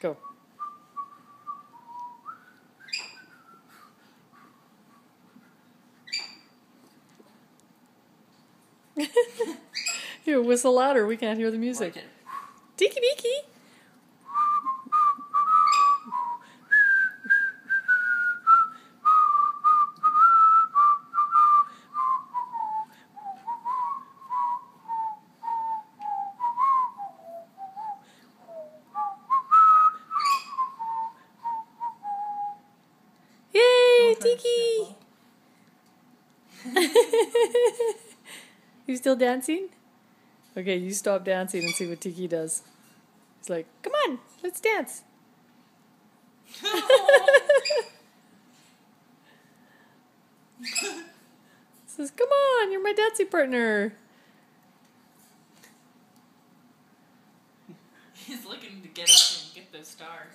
Go. Here, whistle louder. We can't hear the music. Tiki Tiki. Yay, Tiki! You still dancing? Okay, you stop dancing and see what Tiki does. He's like, come on, let's dance. Says, come on, you're my dancing partner. He's looking to get up and get those stars.